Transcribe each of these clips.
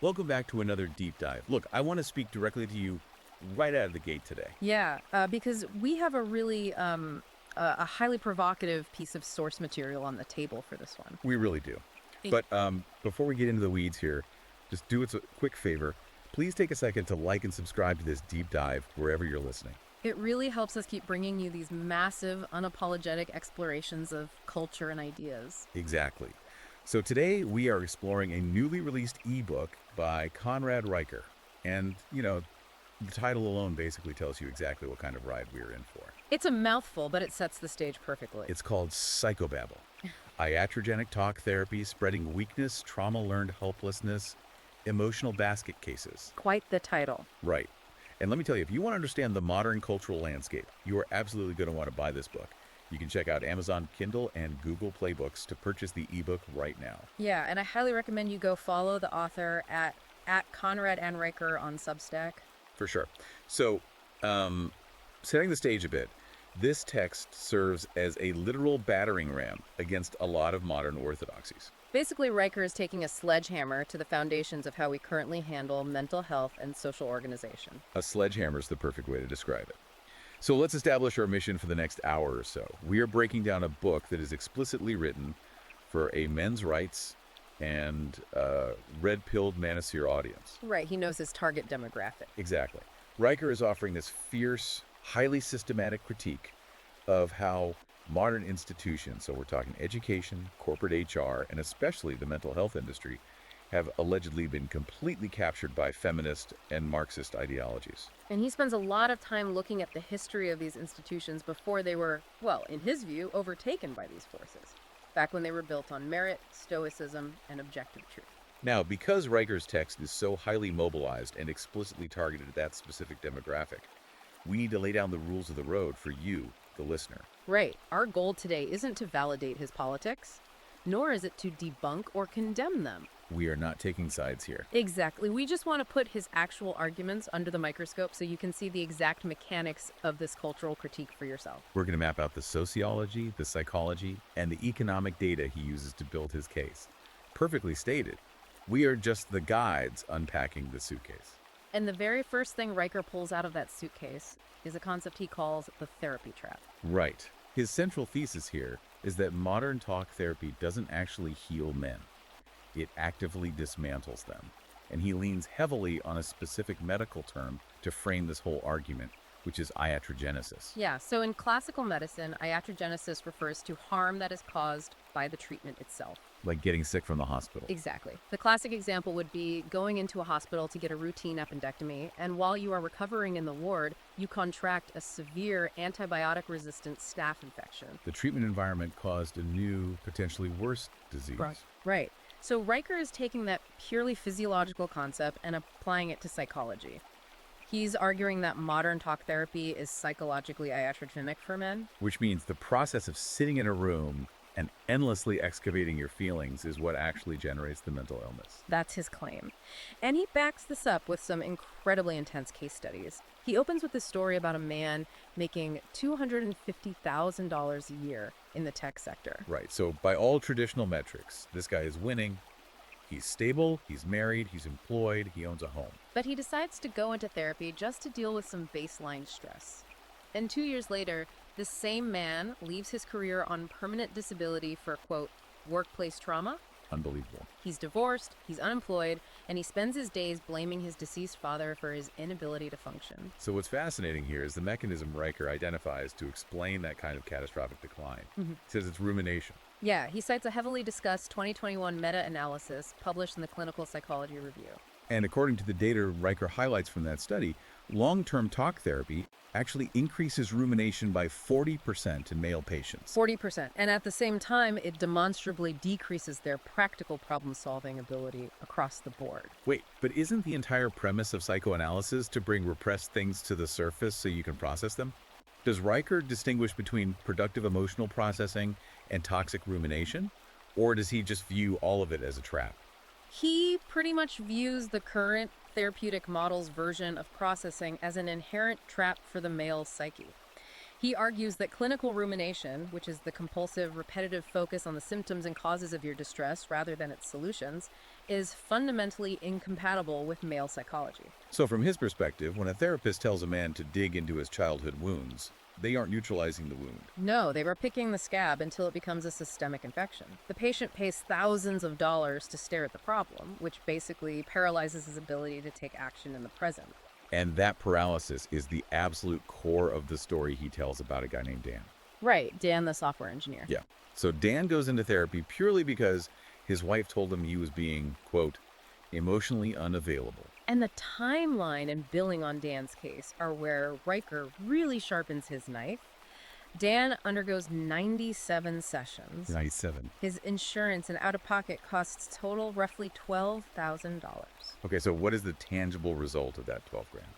Welcome back to another deep dive. Look, I want to speak directly to you right out of the gate today. Yeah, because we have a highly provocative piece of source material on the table for this one. We really do. It, But before we get into the weeds here, just do us a quick favor. Please take a second to like and subscribe to this deep dive wherever you're listening. it really helps us keep bringing you these massive, unapologetic explorations of culture and ideas. Exactly. So today we are exploring a newly released ebook by Conrad Riker. And, the title alone basically tells you exactly what kind of ride we're in for. It's a mouthful, but it sets the stage perfectly. It's called Psychobabble. Iatrogenic talk therapy spreading weakness, trauma-learned helplessness, emotional basket cases. Quite the title. Right. And let me tell you, if you want to understand the modern cultural landscape, you are absolutely going to want to buy this book. You can check out Amazon Kindle and Google Play Books to purchase the ebook right now. Yeah, and I highly recommend you go follow the author at Conrad and Riker on Substack. For sure. So, setting the stage a bit, this text serves as a literal battering ram against a lot of modern orthodoxies. Basically, Riker is taking a sledgehammer to the foundations of how we currently handle mental health and social organization. A sledgehammer is the perfect way to describe it. So let's establish our mission for the next hour or so. We are breaking down a book that is explicitly written for a men's rights and red-pilled manosphere audience. Right, he knows his target demographic. Exactly. Riker is offering this fierce, highly systematic critique of how modern institutions, so we're talking education, corporate HR, and especially the mental health industry, have allegedly been completely captured by feminist and Marxist ideologies. And he spends a lot of time looking at the history of these institutions before they were, well, in his view, overtaken by these forces, back when they were built on merit, stoicism, and objective truth. Now, because Riker's text is so highly mobilized and explicitly targeted at that specific demographic, we need to lay down the rules of the road for you, the listener. Right. Our goal today isn't to validate his politics, nor is it to debunk or condemn them. We are not taking sides here. Exactly. We just want to put his actual arguments under the microscope so you can see the exact mechanics of this cultural critique for yourself. We're going to map out the sociology, the psychology, and the economic data he uses to build his case. Perfectly stated. We are just the guides unpacking the suitcase. And the very first thing Riker pulls out of that suitcase is a concept he calls the therapy trap. Right. His central thesis here is that modern talk therapy doesn't actually heal men. It actively dismantles them. And he leans heavily on a specific medical term to frame this whole argument, which is iatrogenesis. Yeah, so in classical medicine, iatrogenesis refers to harm that is caused by the treatment itself. Like getting sick from the hospital. Exactly. The classic example would be going into a hospital to get a routine appendectomy, and while you are recovering in the ward, you contract a severe antibiotic-resistant staph infection. The treatment environment caused a new, potentially worse disease. Right. So Riker is taking that purely physiological concept and applying it to psychology. He's arguing that modern talk therapy is psychologically iatrogenic for men. Which means the process of sitting in a room and endlessly excavating your feelings is what actually generates the mental illness. That's his claim. And he backs this up with some incredibly intense case studies. He opens with this story about a man making $250,000 a year in the tech sector. Right, so by all traditional metrics, this guy is winning. He's stable, he's married, he's employed, he owns a home. But he decides to go into therapy just to deal with some baseline stress. And 2 years later, this same man leaves his career on permanent disability for, quote, workplace trauma. Unbelievable. He's divorced, he's unemployed, and he spends his days blaming his deceased father for his inability to function. So what's fascinating here is the mechanism Riker identifies to explain that kind of catastrophic decline. He says it's rumination. Yeah, he cites a heavily discussed 2021 meta-analysis published in the Clinical Psychology Review. And according to the data Riker highlights from that study, long-term talk therapy actually increases rumination by 40% in male patients. 40%. And at the same time, it demonstrably decreases their practical problem-solving ability across the board. Wait, but isn't the entire premise of psychoanalysis to bring repressed things to the surface so you can process them? Does Riker distinguish between productive emotional processing and toxic rumination? Or does he just view all of it as a trap? He pretty much views the current therapeutic model's version of processing as an inherent trap for the male psyche. He argues that clinical rumination, which is the compulsive, repetitive focus on the symptoms and causes of your distress rather than its solutions, is fundamentally incompatible with male psychology. So from his perspective, when a therapist tells a man to dig into his childhood wounds, they aren't neutralizing the wound. No, they were picking the scab until it becomes a systemic infection. The patient pays thousands of dollars to stare at the problem, which basically paralyzes his ability to take action in the present. And that paralysis is the absolute core of the story he tells about a guy named Dan. Right, Dan, the software engineer. Yeah. So Dan goes into therapy purely because his wife told him he was being, quote, emotionally unavailable. And the timeline and billing on Dan's case are where Riker really sharpens his knife. Dan undergoes 97 sessions. 97. His insurance and out-of-pocket costs total roughly $12,000. Okay, so what is the tangible result of that 12 grand?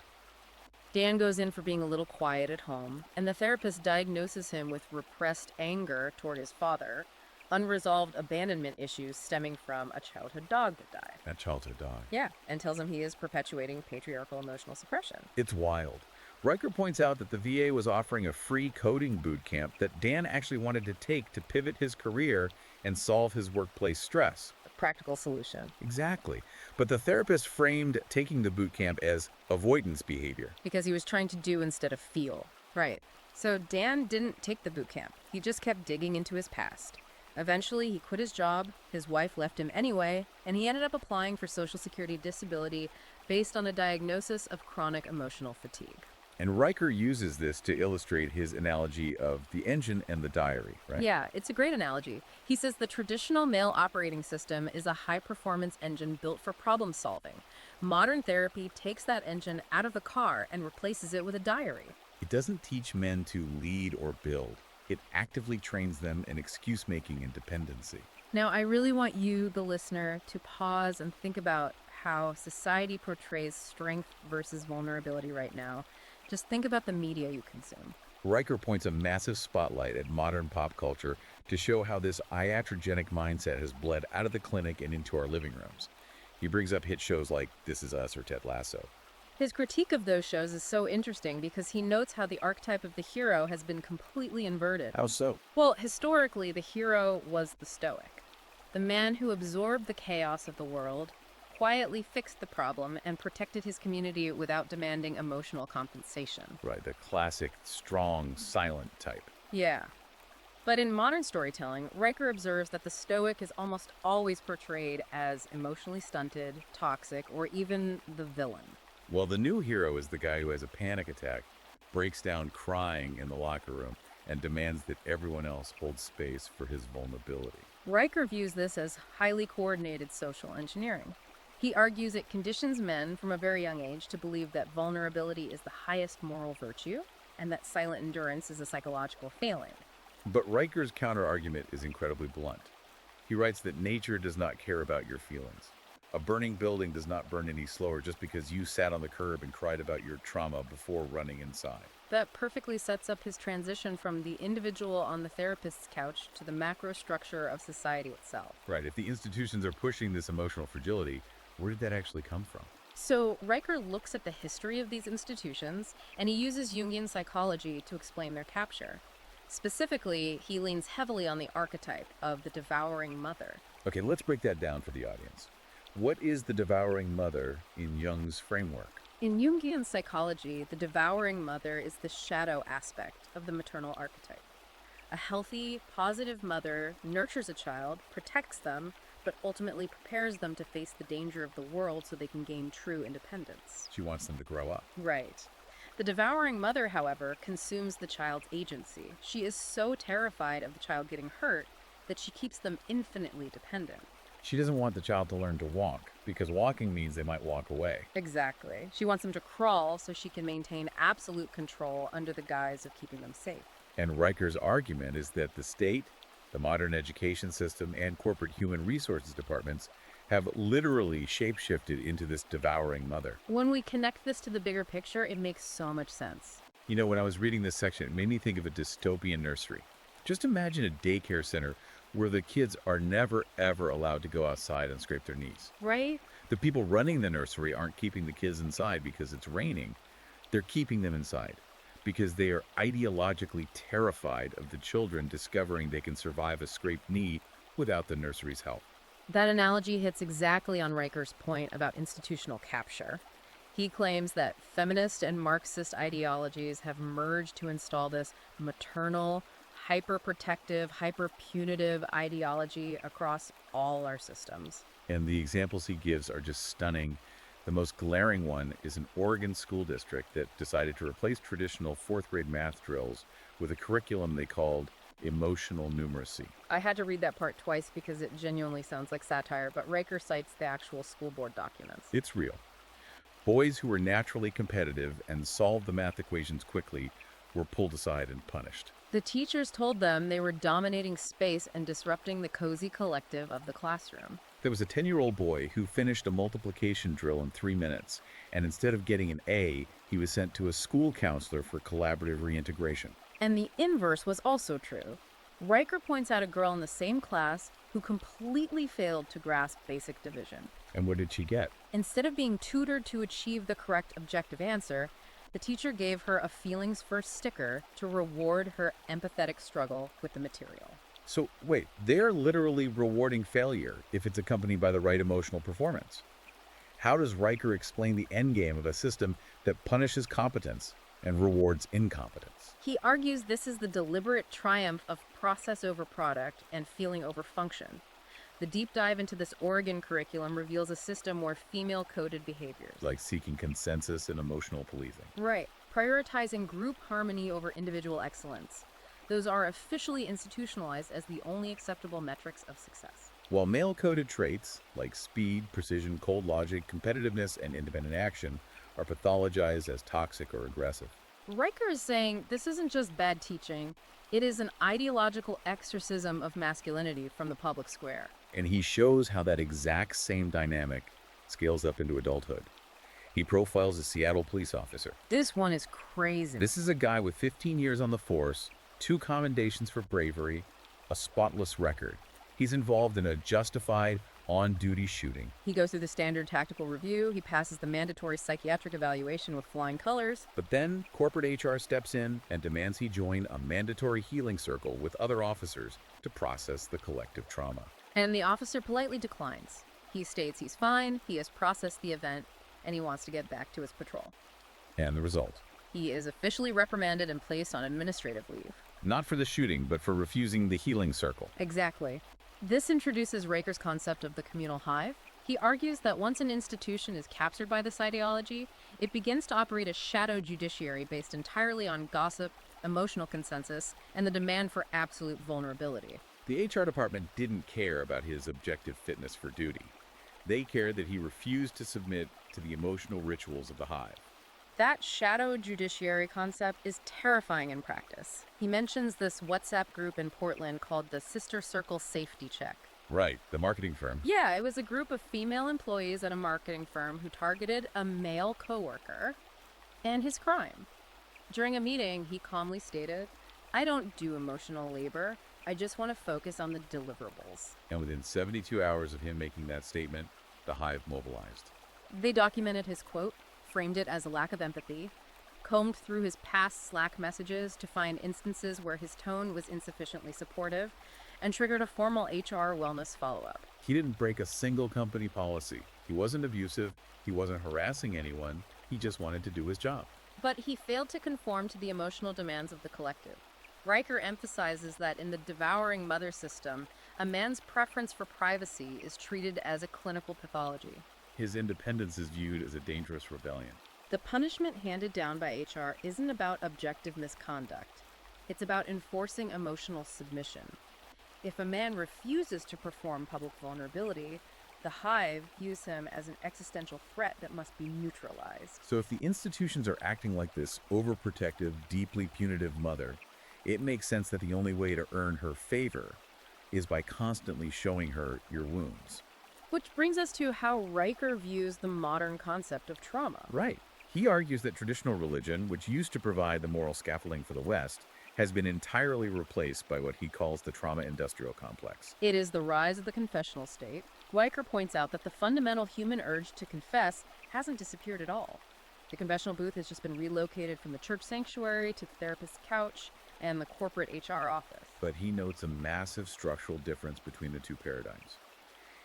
Dan goes in for being a little quiet at home, and the therapist diagnoses him with repressed anger toward his father, unresolved abandonment issues stemming from a childhood dog that died. That childhood dog. Yeah, and tells him he is perpetuating patriarchal emotional suppression. It's wild. Riker points out that the VA was offering a free coding boot camp that Dan actually wanted to take to pivot his career and solve his workplace stress. A practical solution. Exactly. But the therapist framed taking the boot camp as avoidance behavior. Because he was trying to do instead of feel. Right. So Dan didn't take the boot camp. He just kept digging into his past. Eventually, he quit his job, his wife left him anyway, and he ended up applying for Social Security disability based on a diagnosis of chronic emotional fatigue. And Riker uses this to illustrate his analogy of the engine and the diary, right? Yeah, it's a great analogy. He says the traditional male operating system is a high-performance engine built for problem solving. Modern therapy takes that engine out of the car and replaces it with a diary. It doesn't teach men to lead or build. It actively trains them in excuse-making and dependency. Now, I really want you, the listener, to pause and think about how society portrays strength versus vulnerability right now. Just think about the media you consume. Riker points a massive spotlight at modern pop culture to show how this iatrogenic mindset has bled out of the clinic and into our living rooms. He brings up hit shows like This Is Us or Ted Lasso. His critique of those shows is so interesting because he notes how the archetype of the hero has been completely inverted. How so? Well, historically, the hero was the stoic, the man who absorbed the chaos of the world, quietly fixed the problem, and protected his community without demanding emotional compensation. Right, the classic, strong, silent type. Yeah. But in modern storytelling, Riker observes that the stoic is almost always portrayed as emotionally stunted, toxic, or even the villain. Well, the new hero is the guy who has a panic attack, breaks down crying in the locker room, and demands that everyone else hold space for his vulnerability. Riker views this as highly coordinated social engineering. He argues it conditions men from a very young age to believe that vulnerability is the highest moral virtue and that silent endurance is a psychological failing. But Riker's counter-argument is incredibly blunt. He writes that nature does not care about your feelings. A burning building does not burn any slower just because you sat on the curb and cried about your trauma before running inside. That perfectly sets up his transition from the individual on the therapist's couch to the macro structure of society itself. Right, if the institutions are pushing this emotional fragility, where did that actually come from? So Riker looks at the history of these institutions, and he uses Jungian psychology to explain their capture. Specifically, he leans heavily on the archetype of the devouring mother. Okay, let's break that down for the audience. What is the devouring mother in Jung's framework? In Jungian psychology, the devouring mother is the shadow aspect of the maternal archetype. A healthy, positive mother nurtures a child, protects them, but ultimately prepares them to face the danger of the world so they can gain true independence. She wants them to grow up. Right. The devouring mother, however, consumes the child's agency. She is so terrified of the child getting hurt that she keeps them infinitely dependent. She doesn't want the child to learn to walk, because walking means they might walk away. Exactly. She wants them to crawl so she can maintain absolute control under the guise of keeping them safe. And Riker's argument is that the state, the modern education system, and corporate human resources departments have literally shapeshifted into this devouring mother. When we connect this to the bigger picture, it makes so much sense. You know, when I was reading this section, it made me think of a dystopian nursery. Just imagine a daycare center where the kids are never, ever allowed to go outside and scrape their knees. Right? The people running the nursery aren't keeping the kids inside because it's raining. They're keeping them inside. because they are ideologically terrified of the children discovering they can survive a scraped knee without the nursery's help. That analogy hits exactly on Riker's point about institutional capture. He claims that feminist and Marxist ideologies have merged to install this maternal, hyper-protective, hyper-punitive ideology across all our systems. And the examples he gives are just stunning. The most glaring one is an Oregon school district that decided to replace traditional fourth grade math drills with a curriculum they called emotional numeracy. I had to read that part twice because it genuinely sounds like satire, but Riker cites the actual school board documents. It's real. Boys who were naturally competitive and solved the math equations quickly were pulled aside and punished. The teachers told them they were dominating space and disrupting the cozy collective of the classroom. There was a 10-year-old boy who finished a multiplication drill in 3 minutes, and instead of getting an A, he was sent to a school counselor for collaborative reintegration. And the inverse was also true. Riker points out a girl in the same class who completely failed to grasp basic division. And what did she get? Instead of being tutored to achieve the correct objective answer, the teacher gave her a feelings first sticker to reward her empathetic struggle with the material. So, wait, they're literally rewarding failure if it's accompanied by the right emotional performance. How does Riker explain the endgame of a system that punishes competence and rewards incompetence? He argues this is the deliberate triumph of process over product and feeling over function. The deep dive into this Oregon curriculum reveals a system where female-coded behaviors, Like seeking consensus and emotional policing. right, prioritizing group harmony over individual excellence. Those are officially institutionalized as the only acceptable metrics of success. While male-coded traits like speed, precision, cold logic, competitiveness, and independent action are pathologized as toxic or aggressive. Riker is saying this isn't just bad teaching, it is an ideological exorcism of masculinity from the public square. And he shows how that exact same dynamic scales up into adulthood. He profiles a Seattle police officer. This one is crazy. This is a guy with 15 years on the force, 2 commendations for bravery, a spotless record. He's involved in a justified, on-duty shooting. He goes through the standard tactical review, he passes the mandatory psychiatric evaluation with flying colors. But then corporate HR steps in and demands he join a mandatory healing circle with other officers to process the collective trauma. And the officer politely declines. He states he's fine, he has processed the event, and he wants to get back to his patrol. And the result? He is officially reprimanded and placed on administrative leave. Not for the shooting, but for refusing the healing circle. Exactly. This introduces Riker's concept of the communal hive. He argues that once an institution is captured by this ideology, it begins to operate a shadow judiciary based entirely on gossip, emotional consensus, and the demand for absolute vulnerability. The HR department didn't care about his objective fitness for duty. They cared that he refused to submit to the emotional rituals of the hive. That shadow judiciary concept is terrifying in practice. He mentions this WhatsApp group in Portland called the Sister Circle Safety Check. Right, the marketing firm. Yeah, it was a group of female employees at a marketing firm who targeted a male coworker and his crime. During a meeting, he calmly stated, "I don't do emotional labor. I just want to focus on the deliverables." And within 72 hours of him making that statement, the hive mobilized. They documented his quote, framed it as a lack of empathy, combed through his past Slack messages to find instances where his tone was insufficiently supportive, and triggered a formal HR wellness follow-up. He didn't break a single company policy. He wasn't abusive. He wasn't harassing anyone. He just wanted to do his job. But he failed to conform to the emotional demands of the collective. Riker emphasizes that in the devouring mother system, a man's preference for privacy is treated as a clinical pathology. His independence is viewed as a dangerous rebellion. The punishment handed down by HR isn't about objective misconduct. It's about enforcing emotional submission. If a man refuses to perform public vulnerability, the hive views him as an existential threat that must be neutralized. So if the institutions are acting like this overprotective, deeply punitive mother, it makes sense that the only way to earn her favor is by constantly showing her your wounds. Which brings us to how Riker views the modern concept of trauma. Right. He argues that traditional religion, which used to provide the moral scaffolding for the West, has been entirely replaced by what he calls the trauma industrial complex. It is the rise of the confessional state. Riker points out that the fundamental human urge to confess hasn't disappeared at all. The confessional booth has just been relocated from the church sanctuary to the therapist's couch and the corporate HR office. But he notes a massive structural difference between the two paradigms.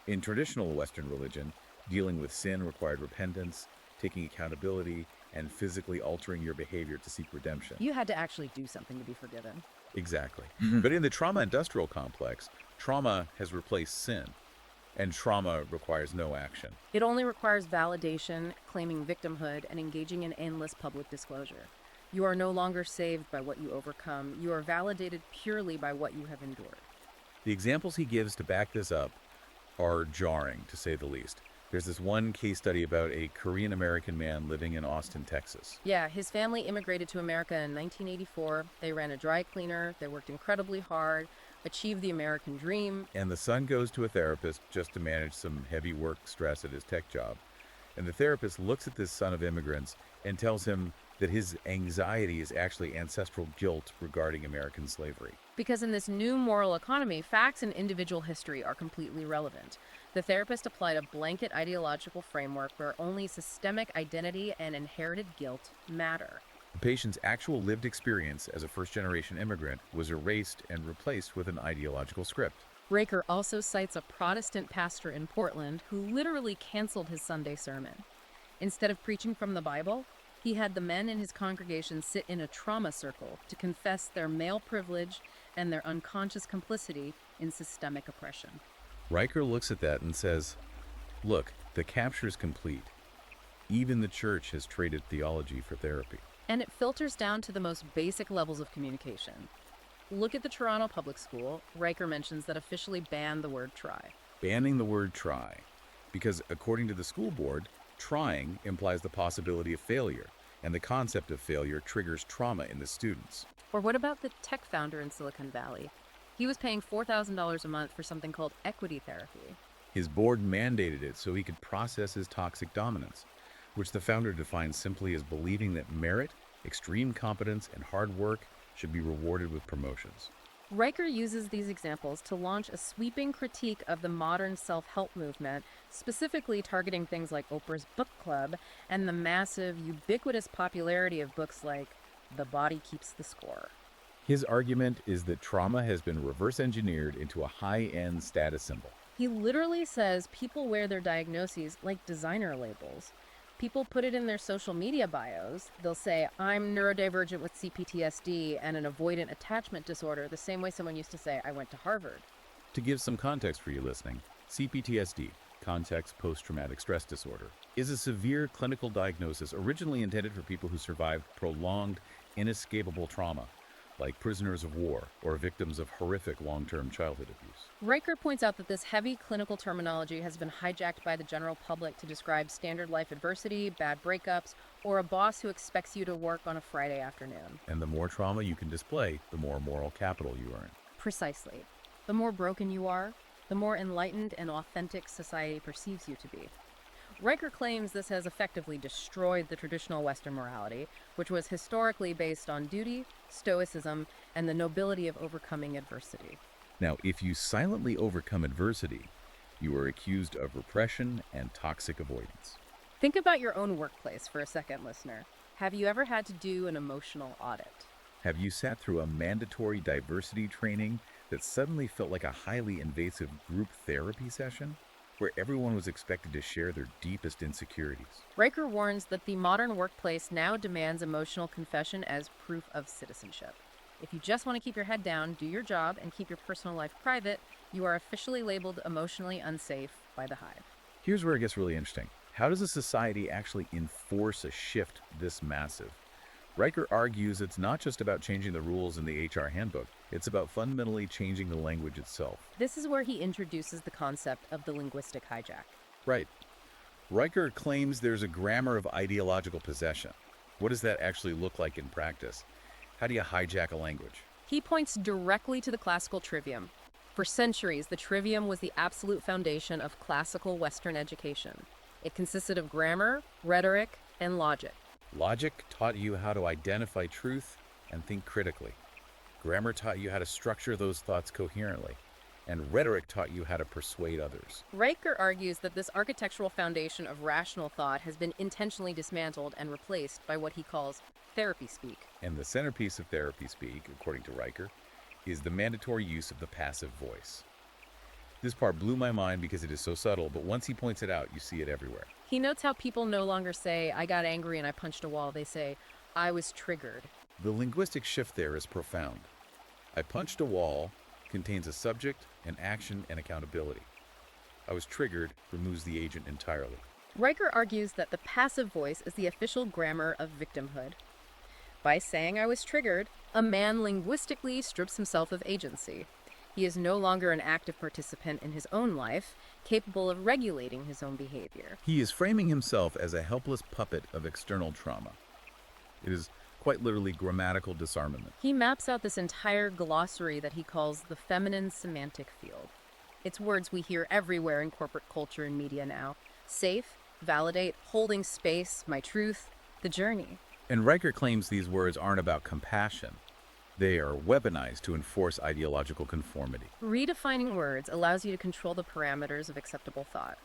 In traditional Western religion, dealing with sin required repentance, taking accountability, and physically altering your behavior to seek redemption. You had to actually do something to be forgiven. Exactly. But in the trauma industrial complex, trauma has replaced sin, and trauma requires no action. It only requires validation, claiming victimhood, and engaging in endless public disclosure. You are no longer saved by what you overcome. You are validated purely by what you have endured. The examples he gives to back this up are jarring, to say the least. There's this one case study about a Korean-American man living in Austin, Texas. Yeah, his family immigrated to America in 1984. They ran a dry cleaner. They worked incredibly hard, achieved the American dream. And the son goes to a therapist just to manage some heavy work stress at his tech job. And the therapist looks at this son of immigrants and tells him that his anxiety is actually ancestral guilt regarding American slavery. Because in this new moral economy, facts and individual history are completely relevant. The therapist applied a blanket ideological framework where only systemic identity and inherited guilt matter. The patient's actual lived experience as a first-generation immigrant was erased and replaced with an ideological script. Riker also cites a Protestant pastor in Portland who literally canceled his Sunday sermon. Instead of preaching from the Bible, he had the men in his congregation sit in a trauma circle to confess their male privilege and their unconscious complicity in systemic oppression. Riker looks at that and says, look, the capture is complete. Even the church has traded theology for therapy. And it filters down to the most basic levels of communication. Look at the Toronto Public School. Riker mentions that officially banned the word try. Banning the word try, because according to the school board, trying implies the possibility of failure, and the concept of failure triggers trauma in the students. Or what about the tech founder in Silicon Valley? He was paying $4,000 a month for something called equity therapy. His board mandated it so he could process his toxic dominance, which the founder defines simply as believing that merit, extreme competence, and hard work should be rewarded with promotions. Riker uses these examples to launch a sweeping critique of the modern self-help movement, specifically targeting things like Oprah's book club and the massive, ubiquitous popularity of books like The Body Keeps the Score. His argument is that trauma has been reverse engineered into a high-end status symbol. He literally says people wear their diagnoses like designer labels. People put it in their social media bios. They'll say, I'm neurodivergent with CPTSD and an avoidant attachment disorder, the same way someone used to say, I went to Harvard. To give some context for you listening, CPTSD, context post-traumatic stress disorder, is a severe clinical diagnosis originally intended for people who survived prolonged, inescapable trauma, like prisoners of war or victims of horrific long-term childhood abuse. Riker points out that this heavy clinical terminology has been hijacked by the general public to describe standard life adversity, bad breakups, or a boss who expects you to work on a Friday afternoon. And the more trauma you can display, the more moral capital you earn. Precisely. The more broken you are, the more enlightened and authentic society perceives you to be. Riker claims this has effectively destroyed the traditional Western morality, which was historically based on duty, stoicism, and the nobility of overcoming adversity. Now, if you silently overcome adversity, you are accused of repression and toxic avoidance. Think about your own workplace for a second, listener. Have you ever had to do an emotional audit? Have you sat through a mandatory diversity training that suddenly felt like a highly invasive group therapy session, where everyone was expected to share their deepest insecurities? Riker warns that the modern workplace now demands emotional confession as proof of citizenship. If you just want to keep your head down, do your job, and keep your personal life private, you are officially labeled emotionally unsafe by the Hive. Here's where it gets really interesting. How does a society actually enforce a shift this massive? Riker argues it's not just about changing the rules in the HR handbook, it's about fundamentally changing the language itself. This is where he introduces the concept of the linguistic hijack. Right. Riker claims there's a grammar of ideological possession. What does that actually look like in practice? How do you hijack a language? He points directly to the classical trivium. For centuries, the trivium was the absolute foundation of classical Western education. It consisted of grammar, rhetoric, and logic. Logic taught you how to identify truth and think critically. Grammar taught you how to structure those thoughts coherently. and rhetoric taught you how to persuade others. Riker argues that this architectural foundation of rational thought has been intentionally dismantled and replaced by what he calls therapy speak. And the centerpiece of therapy speak, according to Riker, is the mandatory use of the passive voice. This part blew my mind because it is so subtle, but once he points it out, you see it everywhere. He notes how people no longer say, I got angry and I punched a wall. They say, I was triggered. The linguistic shift there is profound. I punched a wall contains a subject, an action, and accountability. I was triggered removes the agent entirely. Riker argues that the passive voice is the official grammar of victimhood. By saying I was triggered, a man linguistically strips himself of agency. He is no longer an active participant in his own life, capable of regulating his own behavior. He is framing himself as a helpless puppet of external trauma. It is quite literally grammatical disarmament. He maps out this entire glossary that he calls the feminine semantic field. It's words we hear everywhere in corporate culture and media now. Safe, validate, holding space, my truth, the journey. And Riker claims these words aren't about compassion. They are weaponized to enforce ideological conformity. Redefining words allows you to control the parameters of acceptable thought.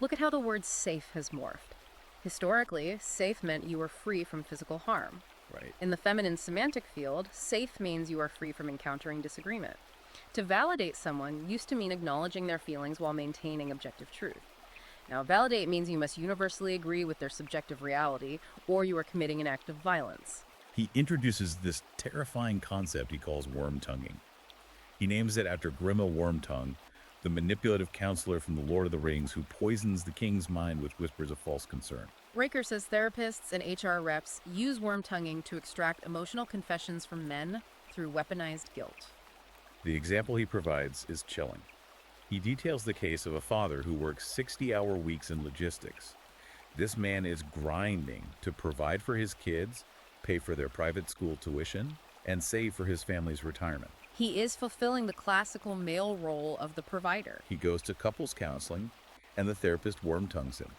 Look at how the word safe has morphed. Historically, safe meant you were free from physical harm. Right. In the feminine semantic field, safe means you are free from encountering disagreement. To validate someone used to mean acknowledging their feelings while maintaining objective truth. Now, validate means you must universally agree with their subjective reality, or you are committing an act of violence. He introduces this terrifying concept he calls worm-tonguing. He names it after Grima Wormtongue, the manipulative counselor from the Lord of the Rings who poisons the king's mind with whispers of false concern. Riker says therapists and HR reps use worm-tonguing to extract emotional confessions from men through weaponized guilt. The example he provides is chilling. He details the case of a father who works 60-hour weeks in logistics. This man is grinding to provide for his kids, pay for their private school tuition, and save for his family's retirement. He is fulfilling the classical male role of the provider. He goes to couples counseling, and the therapist worm-tongues him.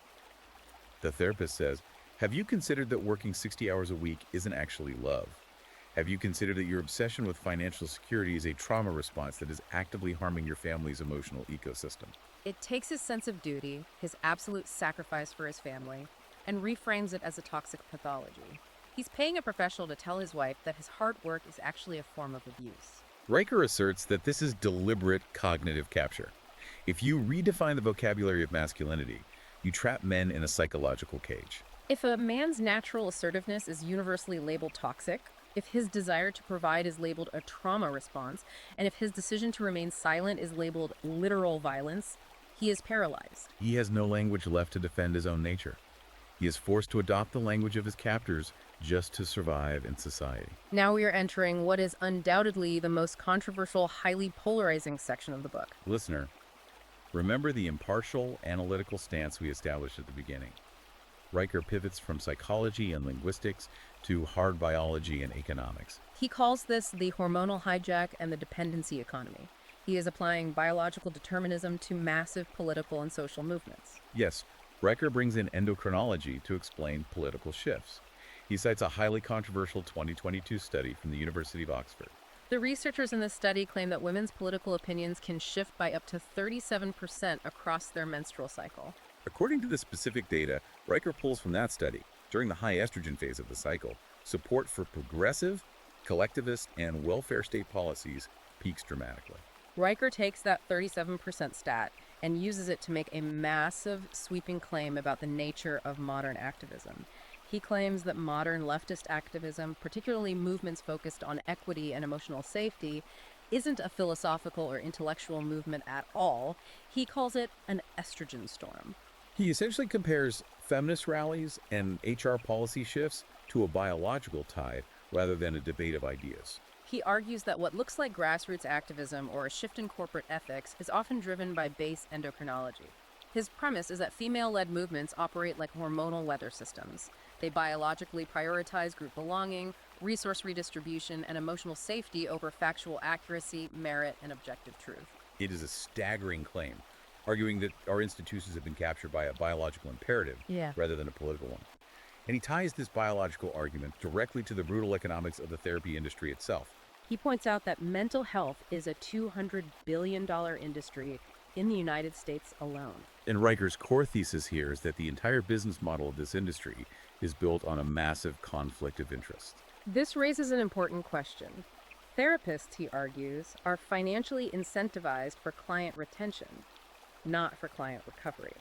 The therapist says, have you considered that working 60 hours a week isn't actually love? Have you considered that your obsession with financial security is a trauma response that is actively harming your family's emotional ecosystem? It takes his sense of duty, his absolute sacrifice for his family, and reframes it as a toxic pathology. He's paying a professional to tell his wife that his hard work is actually a form of abuse. Riker asserts that this is deliberate cognitive capture. If you redefine the vocabulary of masculinity, you trap men in a psychological cage. If a man's natural assertiveness is universally labeled toxic, if his desire to provide is labeled a trauma response, and if his decision to remain silent is labeled literal violence, he is paralyzed. He has no language left to defend his own nature. He is forced to adopt the language of his captors just to survive in society. Now we are entering what is undoubtedly the most controversial, highly polarizing section of the book. Listener, remember the impartial, analytical stance we established at the beginning. Riker pivots from psychology and linguistics to hard biology and economics. He calls this the hormonal hijack and the dependency economy. He is applying biological determinism to massive political and social movements. Yes, Riker brings in endocrinology to explain political shifts. He cites a highly controversial 2022 study from the University of Oxford. The researchers in this study claim that women's political opinions can shift by up to 37% across their menstrual cycle. According to the specific data Riker pulls from that study, during the high estrogen phase of the cycle, support for progressive, collectivist, and welfare state policies peaks dramatically. Riker takes that 37% stat and uses it to make a massive, sweeping claim about the nature of modern activism. He claims that modern leftist activism, particularly movements focused on equity and emotional safety, isn't a philosophical or intellectual movement at all. He calls it an estrogen storm. He essentially compares feminist rallies and HR policy shifts to a biological tide rather than a debate of ideas. He argues that what looks like grassroots activism or a shift in corporate ethics is often driven by base endocrinology. His premise is that female-led movements operate like hormonal weather systems. They biologically prioritize group belonging, resource redistribution, and emotional safety over factual accuracy, merit, and objective truth. It is a staggering claim, arguing that our institutions have been captured by a biological imperative rather than a political one. And he ties this biological argument directly to the brutal economics of the therapy industry itself. He points out that mental health is a $200 billion industry in the United States alone. And Riker's core thesis here is that the entire business model of this industry is built on a massive conflict of interest. This raises an important question. Therapists, he argues, are financially incentivized for client retention, not for client recovery.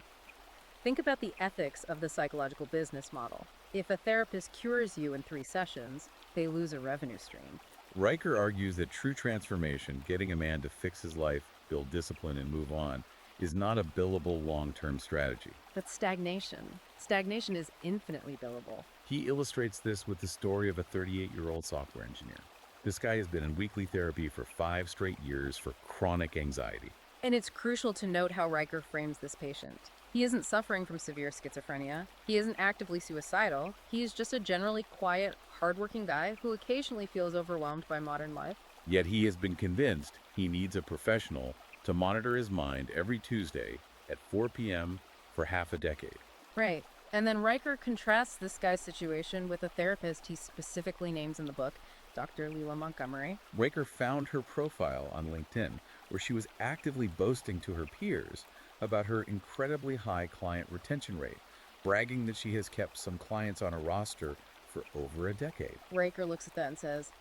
Think about the ethics of the psychological business model. If a therapist cures you in 3 sessions, they lose a revenue stream. Riker argues that true transformation, getting a man to fix his life, build discipline, and move on, is not a billable long-term strategy. But stagnation. Stagnation is infinitely billable. He illustrates this with the story of a 38-year-old software engineer. This guy has been in weekly therapy for 5 straight years for chronic anxiety. And it's crucial to note how Riker frames this patient. He isn't suffering from severe schizophrenia. He isn't actively suicidal. He's just a generally quiet, hardworking guy who occasionally feels overwhelmed by modern life. Yet he has been convinced he needs a professional to monitor his mind every Tuesday at 4 p.m. for half a decade. Right. And then Riker contrasts this guy's situation with a therapist he specifically names in the book, Dr. Leila Montgomery. Riker found her profile on LinkedIn, where she was actively boasting to her peers about her incredibly high client retention rate, bragging that she has kept some clients on a roster for over a decade. Riker looks at that and says,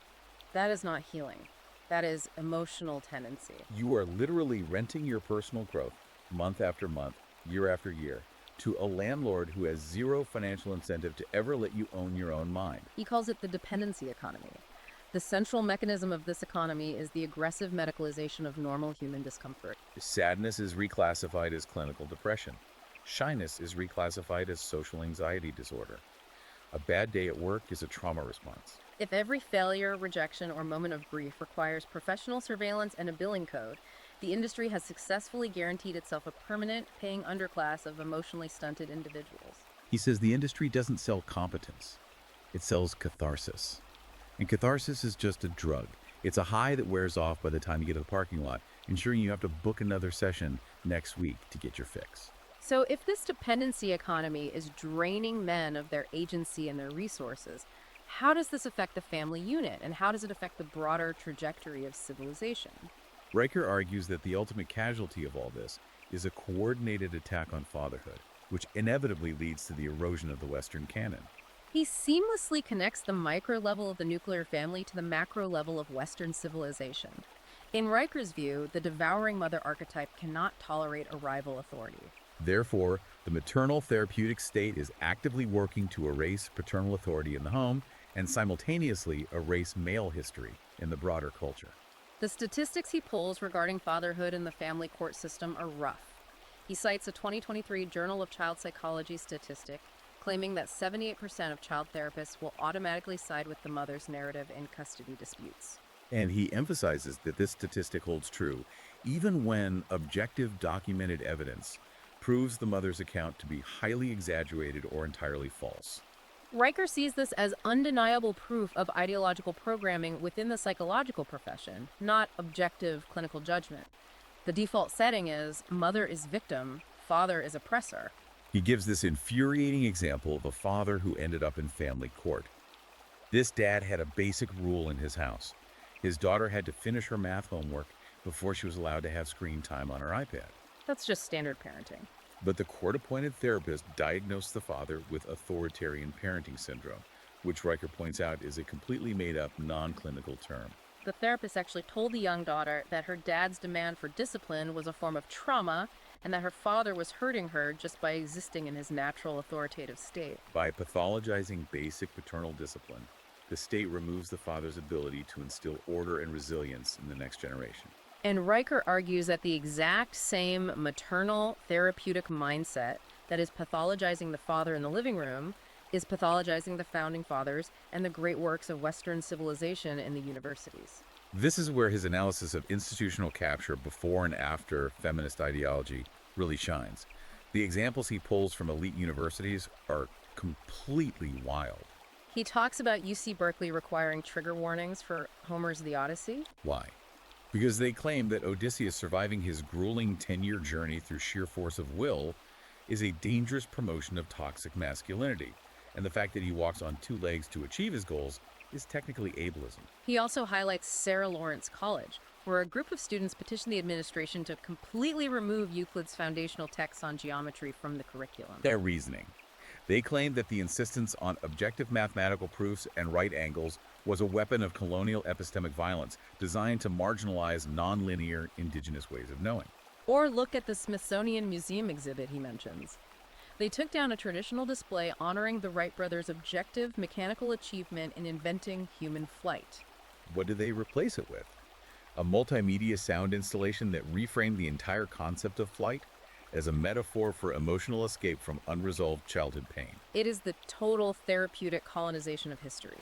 that is not healing. That is emotional tendency. You are literally renting your personal growth month after month, year after year, to a landlord who has zero financial incentive to ever let you own your own mind. He calls it the dependency economy. The central mechanism of this economy is the aggressive medicalization of normal human discomfort. Sadness is reclassified as clinical depression. Shyness is reclassified as social anxiety disorder. A bad day at work is a trauma response. If every failure, rejection, or moment of grief requires professional surveillance and a billing code, the industry has successfully guaranteed itself a permanent, paying underclass of emotionally stunted individuals. He says the industry doesn't sell competence. It sells catharsis. And catharsis is just a drug. It's a high that wears off by the time you get to the parking lot, ensuring you have to book another session next week to get your fix. So if this dependency economy is draining men of their agency and their resources, how does this affect the family unit, and how does it affect the broader trajectory of civilization? Riker argues that the ultimate casualty of all this is a coordinated attack on fatherhood, which inevitably leads to the erosion of the Western canon. He seamlessly connects the micro level of the nuclear family to the macro level of Western civilization. In Riker's view, the devouring mother archetype cannot tolerate a rival authority. Therefore, the maternal therapeutic state is actively working to erase paternal authority in the home and simultaneously erase male history in the broader culture. The statistics he pulls regarding fatherhood in the family court system are rough. He cites a 2023 Journal of Child Psychology statistic claiming that 78% of child therapists will automatically side with the mother's narrative in custody disputes. And he emphasizes that this statistic holds true even when objective documented evidence proves the mother's account to be highly exaggerated or entirely false. Riker sees this as undeniable proof of ideological programming within the psychological profession, not objective clinical judgment. The default setting is mother is victim, father is oppressor. He gives this infuriating example of a father who ended up in family court. This dad had a basic rule in his house. His daughter had to finish her math homework before she was allowed to have screen time on her iPad. That's just standard parenting. But the court-appointed therapist diagnosed the father with authoritarian parenting syndrome, which Riker points out is a completely made-up, non-clinical term. The therapist actually told the young daughter that her dad's demand for discipline was a form of trauma and that her father was hurting her just by existing in his natural authoritative state. By pathologizing basic paternal discipline, the state removes the father's ability to instill order and resilience in the next generation. And Riker argues that the exact same maternal therapeutic mindset that is pathologizing the father in the living room is pathologizing the founding fathers and the great works of Western civilization in the universities. This is where his analysis of institutional capture before and after feminist ideology really shines. The examples he pulls from elite universities are completely wild. He talks about UC Berkeley requiring trigger warnings for Homer's The Odyssey. Why? Because they claim that Odysseus surviving his grueling 10-year journey through sheer force of will is a dangerous promotion of toxic masculinity, and the fact that he walks on 2 legs to achieve his goals is technically ableism. He also highlights Sarah Lawrence College, where a group of students petitioned the administration to completely remove Euclid's foundational texts on geometry from the curriculum. Their reasoning. They claimed that the insistence on objective mathematical proofs and right angles was a weapon of colonial epistemic violence designed to marginalize nonlinear indigenous ways of knowing. Or look at the Smithsonian Museum exhibit he mentions. They took down a traditional display honoring the Wright brothers' objective mechanical achievement in inventing human flight. What did they replace it with? A multimedia sound installation that reframed the entire concept of flight as a metaphor for emotional escape from unresolved childhood pain. It is the total therapeutic colonization of history.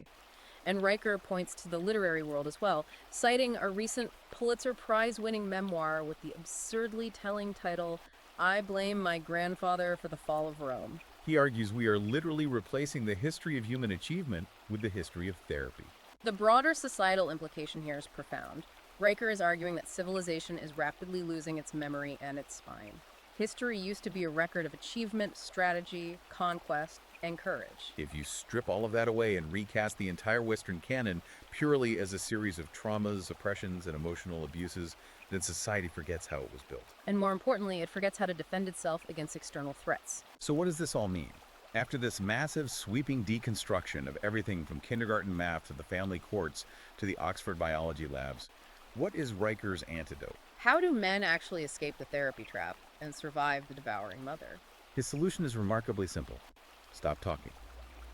And Riker points to the literary world as well, citing a recent Pulitzer Prize-winning memoir with the absurdly telling title, I Blame My Grandfather for the Fall of Rome. He argues we are literally replacing the history of human achievement with the history of therapy. The broader societal implication here is profound. Riker is arguing that civilization is rapidly losing its memory and its spine. History used to be a record of achievement, strategy, conquest, and courage. If you strip all of that away and recast the entire Western canon purely as a series of traumas, oppressions, and emotional abuses, then society forgets how it was built. And more importantly, it forgets how to defend itself against external threats. So what does this all mean? After this massive, sweeping deconstruction of everything from kindergarten math to the family courts to the Oxford biology labs, what is Riker's antidote? How do men actually escape the therapy trap and survive the devouring mother? His solution is remarkably simple. Stop talking.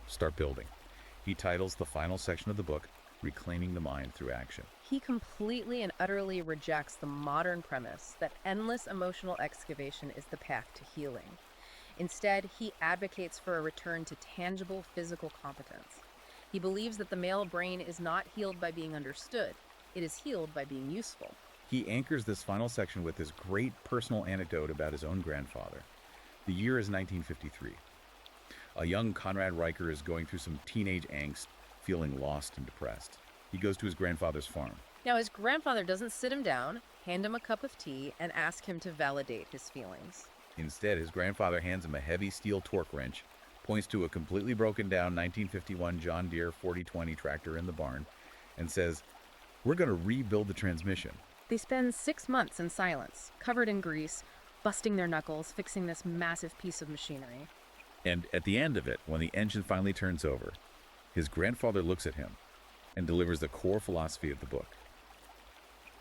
Start building. He titles the final section of the book, Reclaiming the Mind Through Action. He completely and utterly rejects the modern premise that endless emotional excavation is the path to healing. Instead, he advocates for a return to tangible physical competence. He believes that the male brain is not healed by being understood. It is healed by being useful. He anchors this final section with his great personal anecdote about his own grandfather. The year is 1953. A young Conrad Riker is going through some teenage angst, feeling lost and depressed. He goes to his grandfather's farm. Now, his grandfather doesn't sit him down, hand him a cup of tea, and ask him to validate his feelings. Instead, his grandfather hands him a heavy steel torque wrench, points to a completely broken down 1951 John Deere 4020 tractor in the barn, and says, "We're going to rebuild the transmission." They spend 6 months in silence, covered in grease, busting their knuckles, fixing this massive piece of machinery. And at the end of it, when the engine finally turns over, his grandfather looks at him and delivers the core philosophy of the book.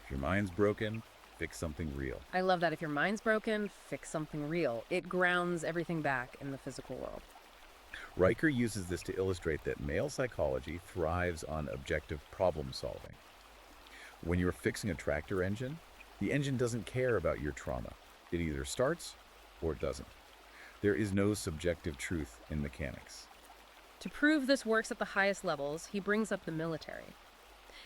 If your mind's broken, fix something real. I love that. If your mind's broken, fix something real. It grounds everything back in the physical world. Riker uses this to illustrate that male psychology thrives on objective problem solving. When you're fixing a tractor engine, the engine doesn't care about your trauma. It either starts or it doesn't. There is no subjective truth in mechanics. To prove this works at the highest levels, he brings up the military.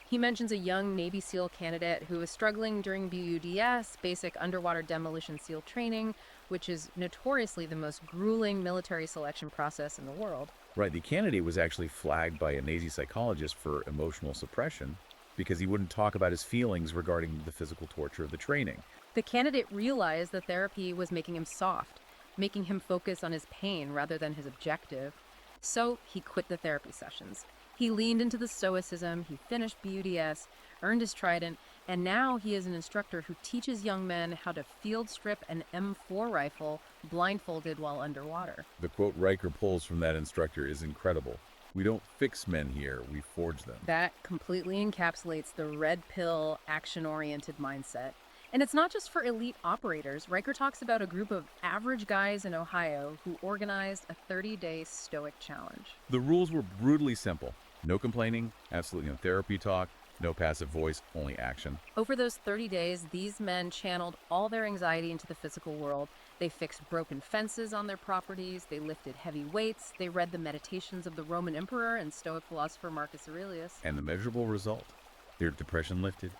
He mentions a young Navy SEAL candidate who was struggling during BUDS, basic underwater demolition SEAL training, which is notoriously the most grueling military selection process in the world. Right, the candidate was actually flagged by a Nazi psychologist for emotional suppression because he wouldn't talk about his feelings regarding the physical torture of the training. The candidate realized that therapy was making him soft, making him focus on his pain rather than his objective. So he quit the therapy sessions. He leaned into the stoicism, he finished BUDS, earned his trident, and now he is an instructor who teaches young men how to field strip an M4 rifle blindfolded while underwater. The quote Riker pulls from that instructor is incredible. "We don't fix men here, we forge them." That completely encapsulates the red pill, action-oriented mindset. And it's not just for elite operators. Riker talks about a group of average guys in Ohio who organized a 30-day stoic challenge. The rules were brutally simple. No complaining, absolutely no therapy talk, no passive voice, only action. Over those 30 days, these men channeled all their anxiety into the physical world. They fixed broken fences on their properties, they lifted heavy weights, they read the meditations of the Roman emperor and Stoic philosopher Marcus Aurelius. And the measurable result? Their depression lifted,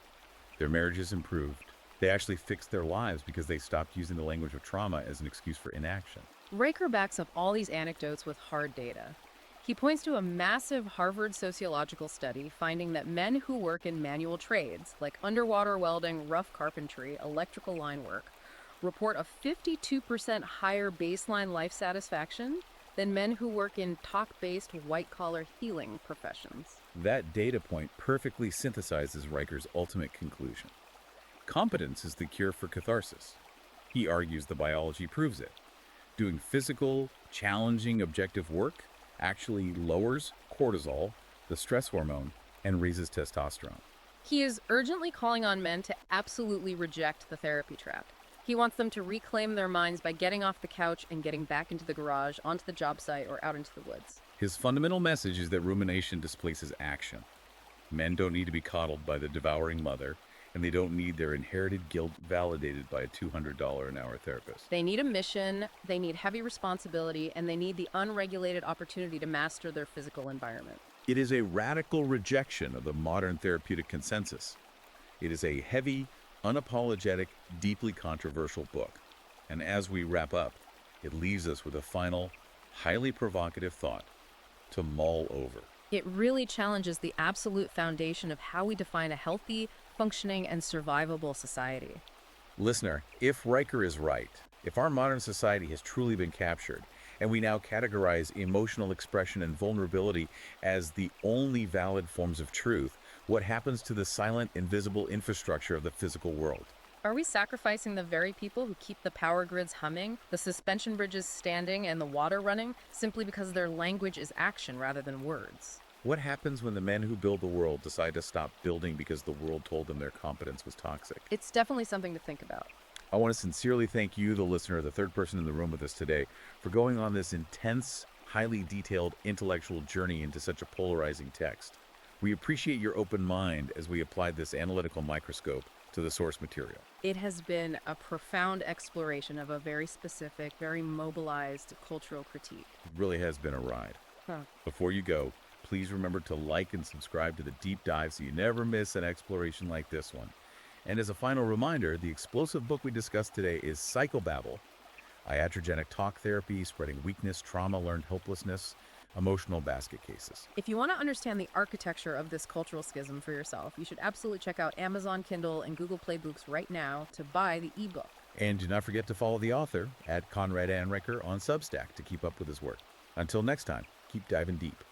their marriages improved. They actually fixed their lives because they stopped using the language of trauma as an excuse for inaction. Riker backs up all these anecdotes with hard data. He points to a massive Harvard sociological study finding that men who work in manual trades, like underwater welding, rough carpentry, electrical line work, report a 52% higher baseline life satisfaction than men who work in talk-based, white-collar healing professions. That data point perfectly synthesizes Riker's ultimate conclusion. Competence is the cure for catharsis. He argues the biology proves it. Doing physical, challenging, objective work actually lowers cortisol, the stress hormone, and raises testosterone. He is urgently calling on men to absolutely reject the therapy trap. He wants them to reclaim their minds by getting off the couch and getting back into the garage, onto the job site, or out into the woods. His fundamental message is that rumination displaces action. Men don't need to be coddled by the devouring mother, and they don't need their inherited guilt validated by a $200 an hour therapist. They need a mission, they need heavy responsibility, and they need the unregulated opportunity to master their physical environment. It is a radical rejection of the modern therapeutic consensus. It is a heavy, unapologetic, deeply controversial book. And as we wrap up, it leaves us with a final, highly provocative thought to mull over. It really challenges the absolute foundation of how we define a healthy, functioning, and survivable society. Listener, if Riker is right, if our modern society has truly been captured, and we now categorize emotional expression and vulnerability as the only valid forms of truth, what happens to the silent, invisible infrastructure of the physical world? Are we sacrificing the very people who keep the power grids humming, the suspension bridges standing, and the water running simply because their language is action rather than words? What happens when the men who build the world decide to stop building because the world told them their competence was toxic? It's definitely something to think about. I want to sincerely thank you, the listener, the third person in the room with us today, for going on this intense, highly detailed intellectual journey into such a polarizing text. We appreciate your open mind as we applied this analytical microscope to the source material. It has been a profound exploration of a very specific, very mobilized cultural critique. It really has been a ride. Before you go, please remember to like and subscribe to the deep dive so you never miss an exploration like this one. And as a final reminder, the explosive book we discussed today is Psychobabble, iatrogenic talk therapy, spreading weakness, trauma, learned hopelessness, emotional basket cases. If you want to understand the architecture of this cultural schism for yourself, you should absolutely check out Amazon Kindle and Google Play Books right now to buy the ebook. And do not forget to follow the author at Conrad and Riker on Substack to keep up with his work. Until next time, keep diving deep.